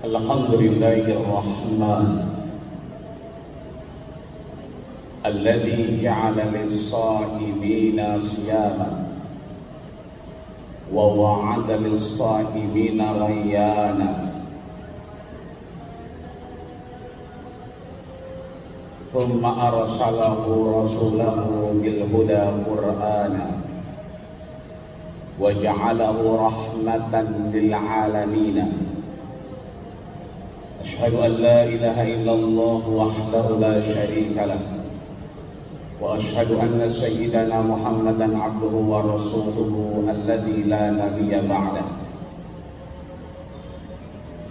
Alhamdulillahirrahman alladzi ja'ala lis-sha'imina siyaman wa wa'ada lis-sha'imina rayyana thumma arsalahu rasulahu bil huda qur'ana wa ja'alahu rahmatan lil alamin. أشهد أن لا إله إلا الله وحده لا شريك له وأشهد أن سيدنا محمدا عبده ورسوله الذي لا نبي بعده.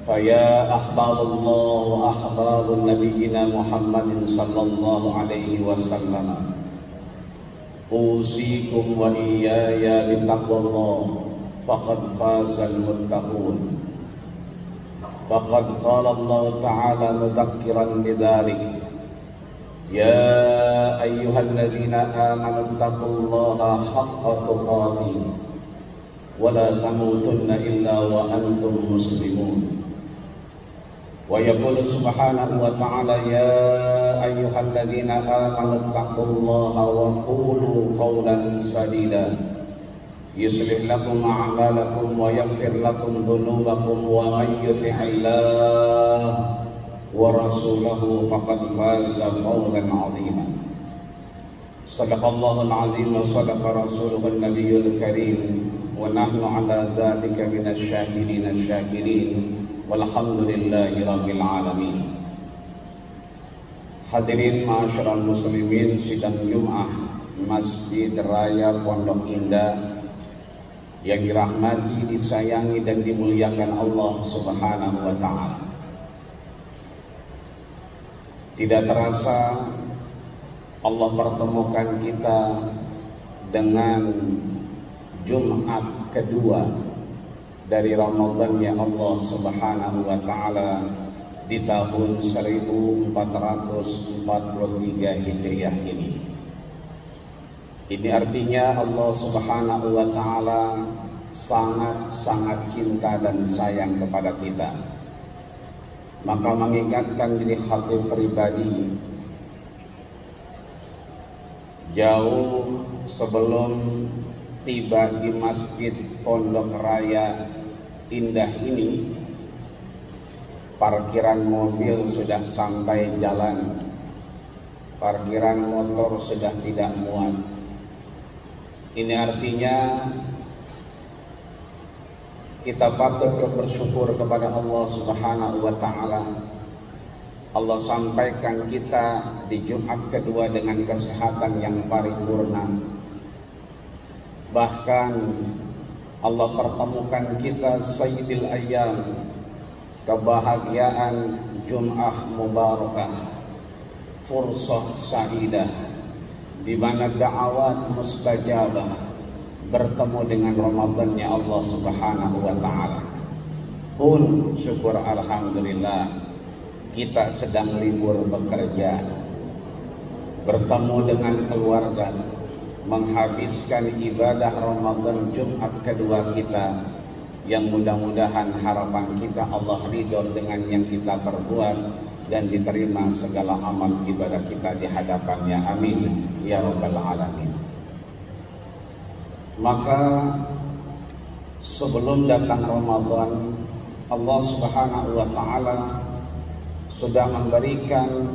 فيا أحباب الله وأحباب نبينا محمد صلى الله عليه وسلم أوصيكم وإياي بتقوى الله فقد فاز المتقون. فقد قال الله تعالى مذكرا بذلك يا أيها الذين آمنوا اتقوا الله حق تقاته ولا تموتن إلا وأنتم مسلمون. ويقول سبحانه وتعالى يا أيها الذين آمنوا اتقوا الله وقولوا قولا سديدا يصلح لكم أعمالكم ويغفر لكم ذنوبكم ومن يطع الله ورسوله فقد فاز فوزا عظيما. صدق الله العظيم وصدق رسوله النبي الكريم ونحن على ذلك من الشاهدين الشاكرين والحمد لله رب العالمين. Hadirin ma'asyiral muslimin, sidang Jumat Masjid Raya Pondok Indah yang dirahmati, disayangi dan dimuliakan Allah Subhanahu wa ta'ala. Tidak terasa Allah pertemukan kita dengan Jumat kedua dari Ramadan ya Allah Subhanahu wa ta'ala di tahun 1443 Hijriah ini. Ini artinya Allah Subhanahu wa ta'ala sangat-sangat cinta dan sayang kepada kita. Maka mengingatkan diri hati pribadi jauh sebelum tiba di Masjid Pondok Raya Indah ini, parkiran mobil sudah sampai jalan, parkiran motor sudah tidak muat. Ini artinya kita patut bersyukur kepada Allah Subhanahu wa ta'ala. Allah sampaikan kita di Jumat kedua dengan kesehatan yang paripurna. Bahkan Allah pertemukan kita Sayyidil Ayyam, kebahagiaan Jum'ah Mubarakah, fursah sa'idah, di mana da'awat mustajabah bertemu dengan Ramadannya Allah Subhanahu wa ta'ala. Pun syukur alhamdulillah kita sedang libur bekerja, bertemu dengan keluarga, menghabiskan ibadah Ramadan Jumat kedua kita, yang mudah-mudahan harapan kita Allah ridho dengan yang kita perbuat dan diterima segala amal ibadah kita di hadapannya. Amin ya rabbal alamin. Maka sebelum datang Ramadan, Allah Subhanahu wa ta'ala sudah memberikan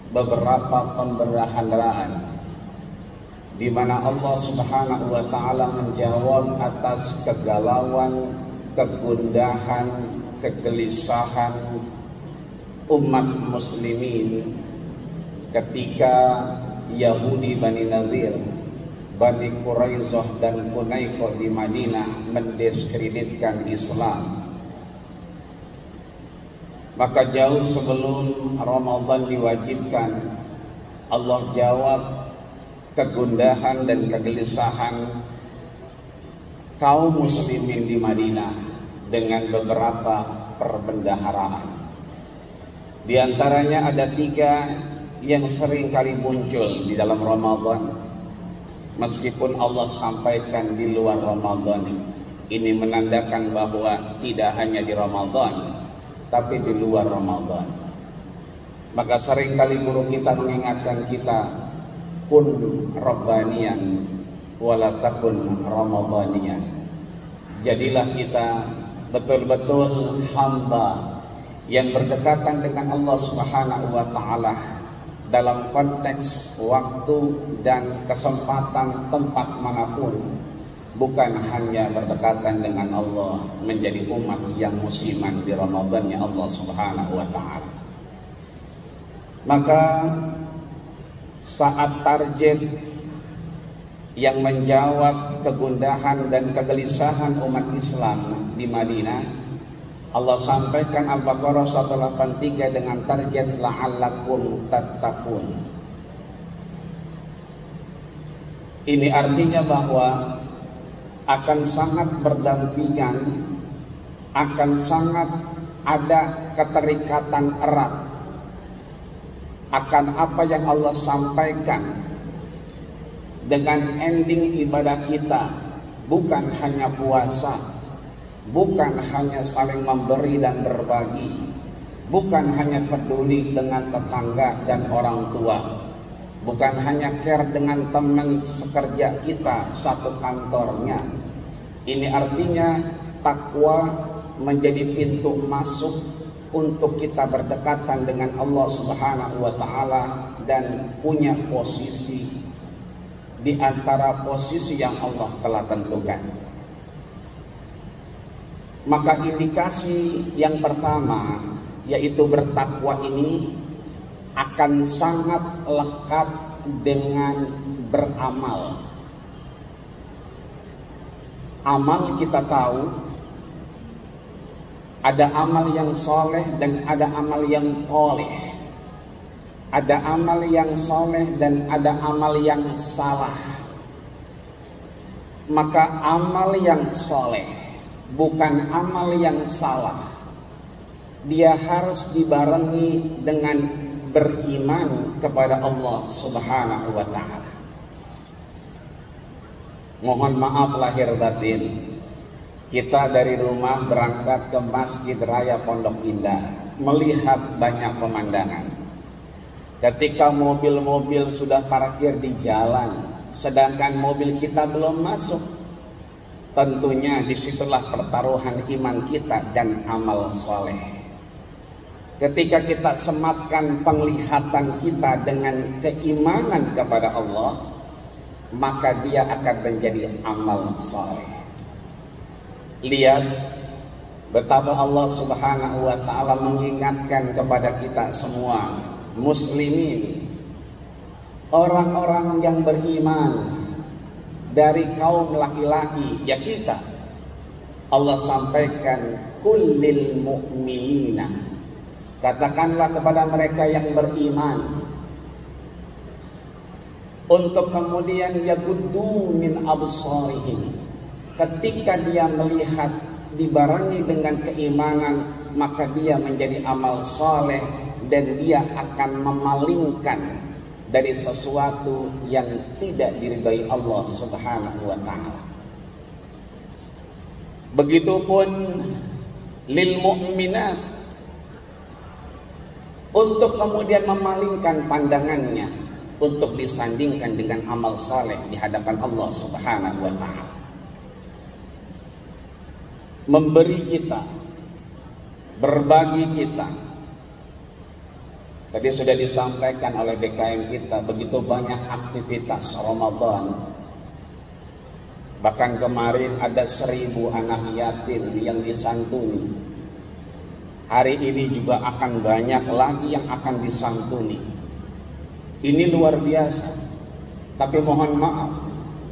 beberapa pemberitahuan di mana Allah Subhanahu wa ta'ala menjawab atas kegalauan, kegundahan, kegelisahan umat muslimin ketika Yahudi Bani Nadir Bani Quraisyah dan Qunaiqah di Madinah mendiskreditkan Islam. Maka jauh sebelum Ramadan diwajibkan, Allah jawab kegundahan dan kegelisahan kaum muslimin di Madinah dengan beberapa perbendaharaan. Di antaranya ada 3 yang sering kali muncul di dalam Ramadan. Meskipun Allah sampaikan di luar Ramadan, ini menandakan bahwa tidak hanya di Ramadan, tapi di luar Ramadan. Maka sering kali guru kita mengingatkan kita, kun rabbaniyan wala takun ramadaniyan. Jadilah kita betul-betul hamba yang berdekatan dengan Allah Subhanahu wa taala dalam konteks waktu dan kesempatan tempat manapun, bukan hanya berdekatan dengan Allah menjadi umat yang musliman di Ramadannya Allah Subhanahu wa taala. Maka saat target yang menjawab kegundahan dan kegelisahan umat Islam di Madinah, Allah sampaikan Al-Baqarah 183 dengan target la'allakum tattaqun. Ini artinya bahwa akan sangat berdampingan, akan sangat ada keterikatan erat akan apa yang Allah sampaikan dengan ending ibadah kita, bukan hanya puasa, bukan hanya saling memberi dan berbagi, bukan hanya peduli dengan tetangga dan orang tua, bukan hanya care dengan teman sekerja kita satu kantornya. Ini artinya takwa menjadi pintu masuk untuk kita berdekatan dengan Allah Subhanahu wa taala dan punya posisi di antara posisi yang Allah telah tentukan. Maka indikasi yang pertama, yaitu bertakwa ini akan sangat lekat dengan beramal. Amal kita tahu ada amal yang soleh dan ada amal yang toleh. Ada amal yang soleh dan ada amal yang salah. Maka amal yang soleh, bukan amal yang salah, dia harus dibarengi dengan beriman kepada Allah Subhanahu wa ta'ala. Mohon maaf lahir batin, kita dari rumah berangkat ke Masjid Raya Pondok Indah, melihat banyak pemandangan. Ketika mobil-mobil sudah parkir di jalan, sedangkan mobil kita belum masuk, tentunya disitulah pertaruhan iman kita dan amal soleh. Ketika kita sematkan penglihatan kita dengan keimanan kepada Allah, maka dia akan menjadi amal soleh. Lihat betapa Allah Subhanahu wa ta'ala mengingatkan kepada kita semua muslimin, orang-orang yang beriman dari kaum laki-laki, ya kita. Allah sampaikan kullil mu'minina, katakanlah kepada mereka yang beriman, untuk kemudian yaguddu min absarihim. Ketika dia melihat dibarengi dengan keimanan, maka dia menjadi amal soleh dan dia akan memalingkan dari sesuatu yang tidak diridhai Allah Subhanahu wa ta'ala. Begitupun lil mu'minat, untuk kemudian memalingkan pandangannya untuk disandingkan dengan amal saleh di hadapan Allah Subhanahu wa ta'ala. Memberi kita, berbagi kita. Tadi sudah disampaikan oleh BKM kita, begitu banyak aktivitas Ramadan. Bahkan kemarin ada 1000 anak yatim yang disantuni. Hari ini juga akan banyak lagi yang akan disantuni. Ini luar biasa. Tapi mohon maaf,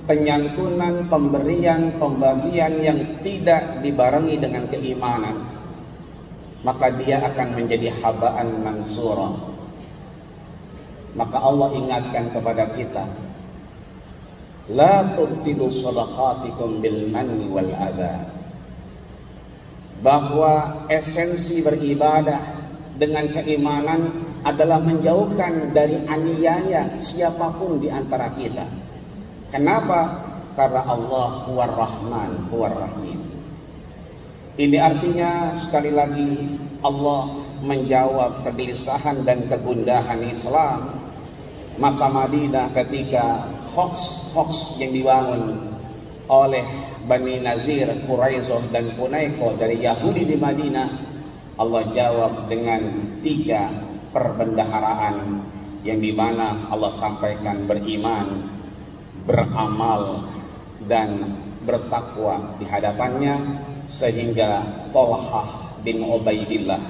penyantunan, pemberian, pembagian yang tidak dibarengi dengan keimanan, maka dia akan menjadi habaan mansura. Maka Allah ingatkan kepada kita, la tubtilu sadaqatikum bil manni wal adha, bahwa esensi beribadah dengan keimanan adalah menjauhkan dari aniaya siapapun di antara kita. Kenapa? Karena Allah huwar rahman huwar rahim. Ini artinya sekali lagi Allah menjawab kegelisahan dan kegundahan Islam masa Madinah ketika hoax yang dibangun oleh Bani Nazir, Quraisyah dan Qunaiqah dari Yahudi di Madinah. Allah jawab dengan 3 perbendaharaan yang dimana Allah sampaikan beriman, beramal dan bertakwa di hadapannya, sehingga Thalhah bin Ubaidillah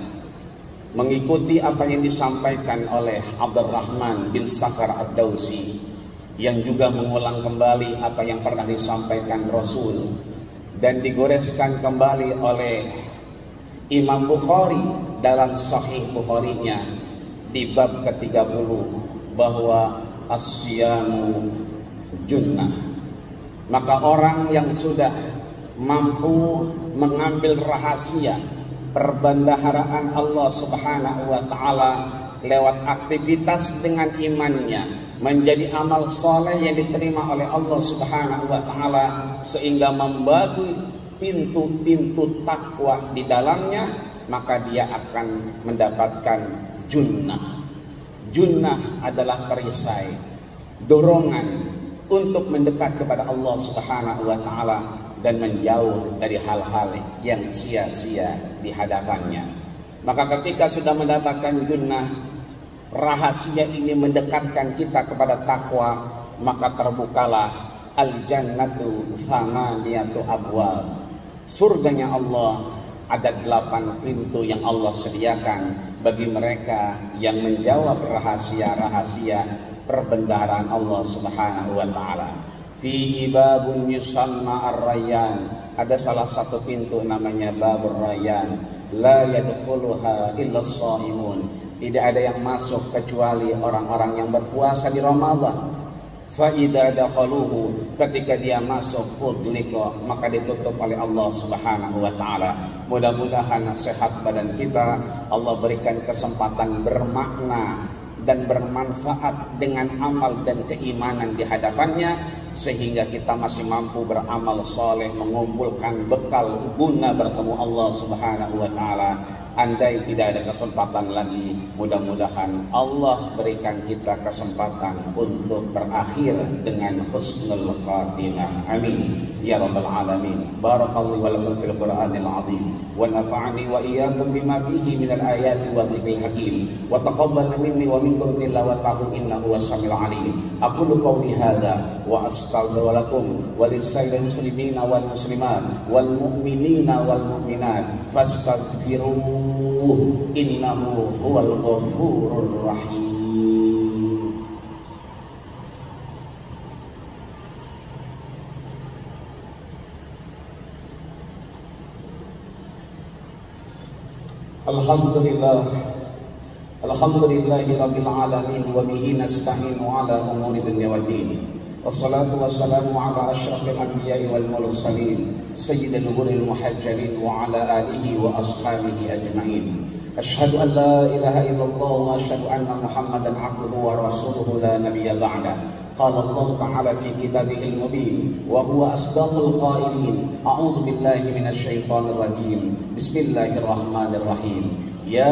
mengikuti apa yang disampaikan oleh Abdurrahman bin Sakhar ad-Dawsi, yang juga mengulang kembali apa yang pernah disampaikan Rasul dan digoreskan kembali oleh Imam Bukhari dalam Sahih Bukharinya di bab ke-30, bahwa asyamu junnah. Maka orang yang sudah mampu mengambil rahasia perbendaharaan Allah Subhanahu wa taala lewat aktivitas dengan imannya menjadi amal soleh yang diterima oleh Allah Subhanahu wa taala, sehingga membagi pintu-pintu takwa di dalamnya, maka dia akan mendapatkan junnah. Junnah adalah perisai, dorongan untuk mendekat kepada Allah Subhanahu wa taala dan menjauh dari hal-hal yang sia-sia di hadapannya. Maka ketika sudah mendapatkan junnah, rahasia ini mendekatkan kita kepada takwa, maka terbukalah al-jannatu thamaniyatu abwab. Surganya Allah ada 8 pintu yang Allah sediakan bagi mereka yang menjawab rahasia-rahasia perbendaharaan Allah Subhanahu wa taala. Fihi babun yusamma ar-rayyan, ada salah satu pintu namanya babur rayyan, la yadkhuluha illa as-shaimun, tidak ada yang masuk kecuali orang-orang yang berpuasa di Ramadan. Fa idza dakhaluhu, ketika dia masuk udlika, maka ditutup oleh Allah Subhanahu wa taala. Mudah-mudahan sehat badan kita, Allah berikan kesempatan bermakna dan bermanfaat dengan amal dan keimanan di hadapannya, sehingga kita masih mampu beramal soleh, mengumpulkan bekal guna bertemu Allah Subhanahu wa taala. Andai tidak ada kesempatan lagi, mudah-mudahan Allah berikan kita kesempatan untuk berakhir dengan husnul khatimah. Amin ya rabbal alamin. Barakallahu wa lakum fil Qur'anil azim wa nafa'ani wa iyyakum bima fihi minal ayati wa dhikril hakim wa taqabbal minni wa minkum tilawatahu innahu was-sami'ul alim. Aqulu qawli hadza wa astaghfirullakum wa lisa'il muslimina wal muslimat wal mu'minina wal mu'minat fastaghfiruhu innahu huwal ghafurur rahim. Alhamdulillahi rabbil alamin wa bihi nasta'inu ala umuri dunya waddin. Wassalatu wassalamu ala asyrafil anbiya'i wal mursalin sayyidil ghurril muhajjalin wa ala alihi wa ashabihi ajma'in. Asyhadu an la ilaha illallah wa asyhadu anna Muhammadan abduhu wa rasuluhu la nabiyya ba'da. Qala Allah ta'ala fi kitabihil mubin wa huwa asdaqul qailin. A'udzu billahi minasy syaithanir rajim. Bismillahirrahmanirrahim. Ya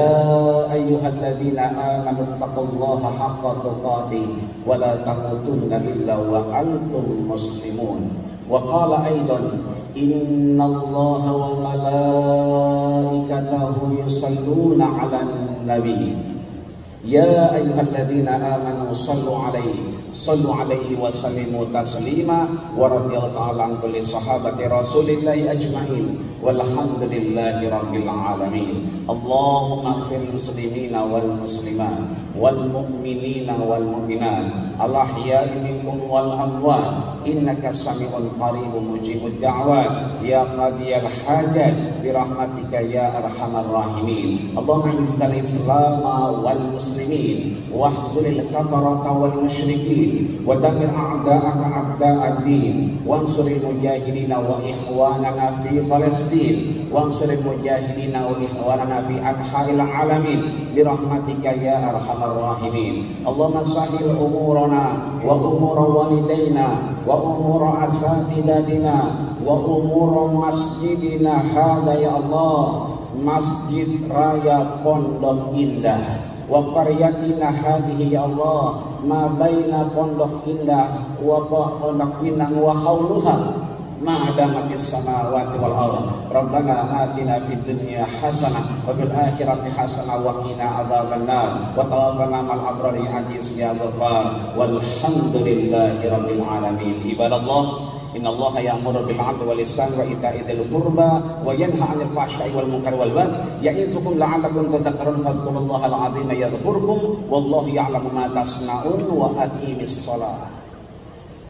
ayyuhalladzina amanu taqullaha haqqa tuqatih wa la tamutunna illa wa antum muslimun. Wa qala aidan innallaha wa malaikatahu yusalluna 'alan nabi. Ya ayyuhalladzina amanu sallu alaihi wa sallimu taslima wa radhiyallahu ta'ala an kulli sahabati rasulillahi ajma'in walhamdulillahi rabbil alamin. Allahumma ighfir muslimina wal muslimat wal mu'minina wal mu'minat al-ahya'i minkum wal amwat innaka sami'un qaribun mujibud da'wat ya qadiyal hajat birahmatika ya arhamar rahimin. Allahumma izzil islam wal muslimin wahzulil kafarata wal musyrikin wa damir a'da'aka a'da'ad din wansuril mujahidina wa ikhwanana fi Palestin wansuril mujahidina wa ikhwanana fi anha'il alamin birahmatika ya arhamar rahimin. Allahumma sahil umurana wa umura walidaina wa umura asatidatina wa umura masjidina hada ya Allah, Masjid Raya Pondok Indah wa qaryatina hadhihi ya Allah, ma baina Pondok Indah wa Pondok Pinang wa hauluha ma damatis samawati wal ardh. Rabbana atina fid dunya hasanah wa fil akhirati hasanah wa qina adzabannar wa tawaffana ma'al abrari hadis ya ghafar walhamdulillahi rabbil alamin. Ibadallah, innallaha ya'muru bil 'adli wal ihsani wa ita'i dzil qurba wa yanha 'anil fahsya'i wal munkari wal baghi ya'izukum la'allakum tadhakkarun fadhkurullaha al 'azima yadhkurkum wallahu ya'lamu ma tasna'un wa aqimis shalah.